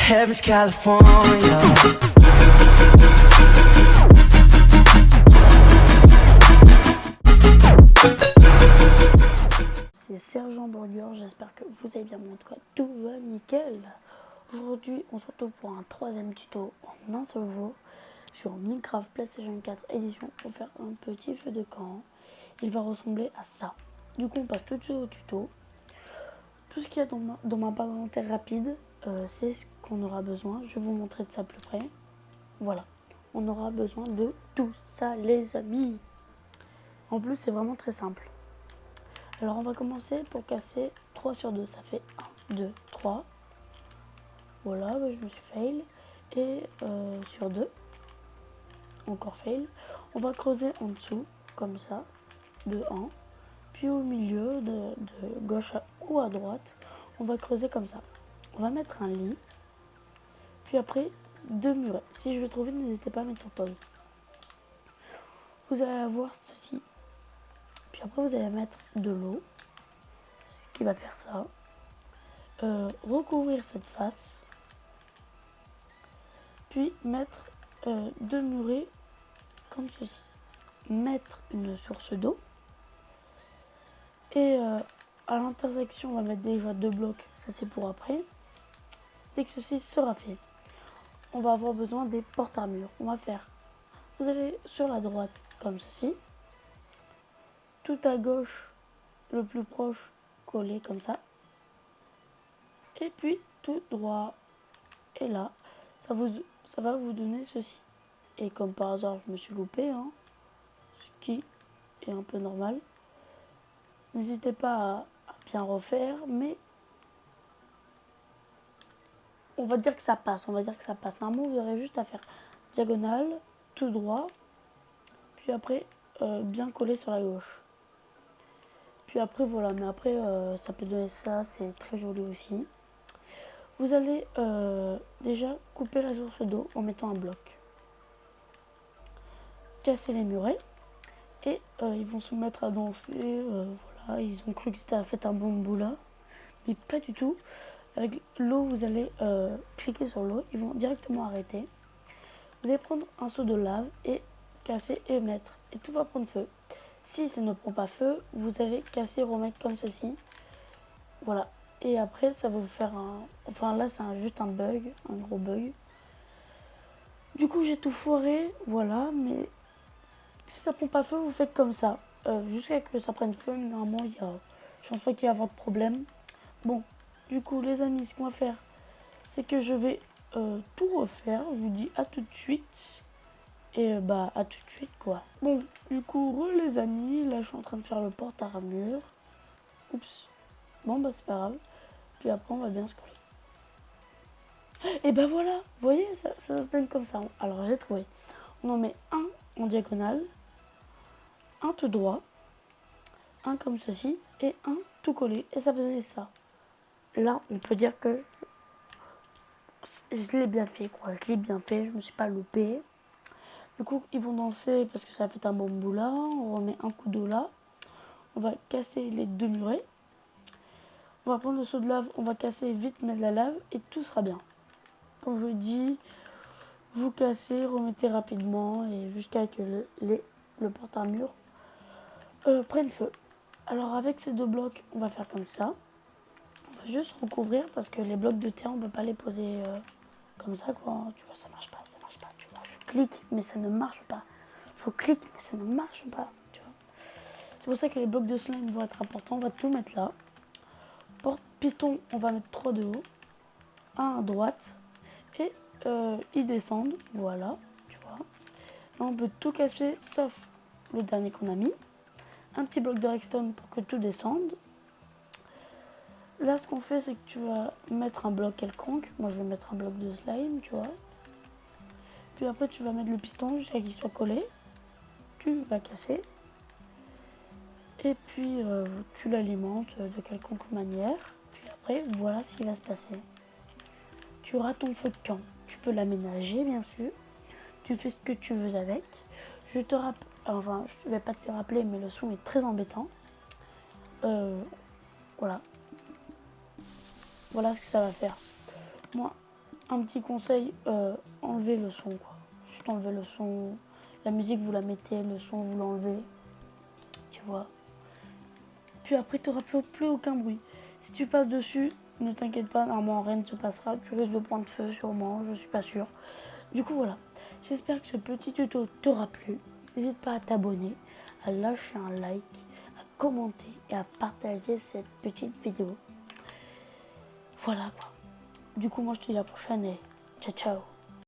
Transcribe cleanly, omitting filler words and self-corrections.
Heaven's California. C'est Sergent Burger, j'espère que vous allez bien, en tout cas tout va nickel. Aujourd'hui on se retrouve pour un troisième tuto en un seul jour sur Minecraft PlayStation 4 édition pour faire un petit feu de camp. Il va ressembler à ça. Du coup on passe tout de suite au tuto. Tout ce qu'il y a dans ma barre d'inventaire rapide, c'est ce qu'on aura besoin. Je vais vous montrer de ça plus près. Voilà, on aura besoin de tout ça les amis. En plus c'est vraiment très simple. Alors on va commencer pour casser 3 sur 2, ça fait 1, 2, 3. Voilà, je me suis fail. Et sur 2, encore fail. On va creuser en dessous, comme ça, de 1. Puis au milieu, de gauche ou à droite, on va creuser comme ça. On va mettre un lit. Puis après, 2 murets. Si je le trouve, n'hésitez pas à mettre sur pause. Vous allez avoir ceci. Puis après, vous allez mettre de l'eau. Ce qui va faire ça. Recouvrir cette face. Puis mettre 2 murets comme ceci. Mettre une source d'eau. Et à l'intersection, on va mettre déjà 2 blocs. Ça, c'est pour après. Dès que ceci sera fait, on va avoir besoin des porte-armures. On va faire, vous allez sur la droite comme ceci. Tout à gauche, le plus proche, collé comme ça. Et puis tout droit. Et là, ça va vous donner ceci. Et comme par hasard, je me suis loupé, hein, ce qui est un peu normal. N'hésitez pas à bien refaire, mais on va dire que ça passe. Normalement, vous aurez juste à faire diagonale, tout droit, puis après bien collé sur la gauche. Puis après voilà, mais après ça peut donner ça, c'est très joli aussi. Vous allez déjà couper la source d'eau en mettant un bloc. Casser les murets et ils vont se mettre à danser. Voilà, ils ont cru que c'était fait un bambou là, mais pas du tout. Avec l'eau, vous allez cliquer sur l'eau, ils vont directement arrêter. Vous allez prendre un seau de lave et casser et mettre. Et tout va prendre feu. Si ça ne prend pas feu, vous allez casser et remettre comme ceci. Voilà. Et après, ça va vous faire un... Enfin là, c'est juste un bug, un gros bug. Du coup, j'ai tout foiré. Voilà, mais si ça prend pas feu, vous faites comme ça. Jusqu'à ce que ça prenne feu, normalement, je pense pas qu'il y a avoir de problème. Bon, du coup, les amis, ce qu'on va faire, c'est que je vais tout refaire. Je vous dis à tout de suite. Et bah à tout de suite quoi. Bon, du coup, les amis, là je suis en train de faire le porte-armure. Oups. Bon bah c'est pas grave. Puis après on va bien se coller. Et bah voilà, vous voyez, ça se donne comme ça. Alors j'ai trouvé. On en met un en diagonale, un tout droit, un comme ceci, et un tout collé. Et ça faisait ça. Là, on peut dire que je l'ai bien fait quoi. Je l'ai bien fait, je me suis pas loupé. Du coup, ils vont danser parce que ça a fait un bambou là. On remet un coup d'eau là. On va casser les 2 murets. On va prendre le seau de lave. On va casser vite, mettre la lave et tout sera bien. Comme je dis, vous cassez, remettez rapidement et jusqu'à ce que le porte-armure prenne feu. Alors avec ces 2 blocs, on va faire comme ça. On va juste recouvrir parce que les blocs de terre, on ne peut pas les poser comme ça quoi. Tu vois, ça marche pas. Tu vois, je clique mais ça ne marche pas. Je clique mais ça ne marche pas. Tu vois. C'est pour ça que les blocs de slime vont être importants. On va tout mettre là. Porte-piston, on va mettre 3 de haut. Un à droite. Et ils descendent. Voilà. Tu vois. Là, on peut tout casser sauf le dernier qu'on a mis. Un petit bloc de redstone pour que tout descende. Là, ce qu'on fait, c'est que tu vas mettre un bloc quelconque. Moi, je vais mettre un bloc de slime, tu vois. Puis après, tu vas mettre le piston jusqu'à qu'il soit collé. Tu vas casser. Et puis, tu l'alimentes de quelconque manière. Puis après, voilà ce qui va se passer. Tu auras ton feu de camp. Tu peux l'aménager, bien sûr. Tu fais ce que tu veux avec. Je te rappelle, enfin, je ne vais pas te le rappeler, mais le son est très embêtant. Voilà. Voilà ce que ça va faire. Moi, un petit conseil, enlevez le son quoi. Juste enlevez le son. La musique vous la mettez, le son vous l'enlevez. Tu vois. Puis après tu n'auras plus aucun bruit. Si tu passes dessus, ne t'inquiète pas, normalement rien ne se passera. Tu risques de prendre feu sûrement, je suis pas sûre. Du coup voilà. J'espère que ce petit tuto t'aura plu. N'hésite pas à t'abonner, à lâcher un like, à commenter et à partager cette petite vidéo. Voilà quoi. Du coup moi je te dis à la prochaine et ciao ciao.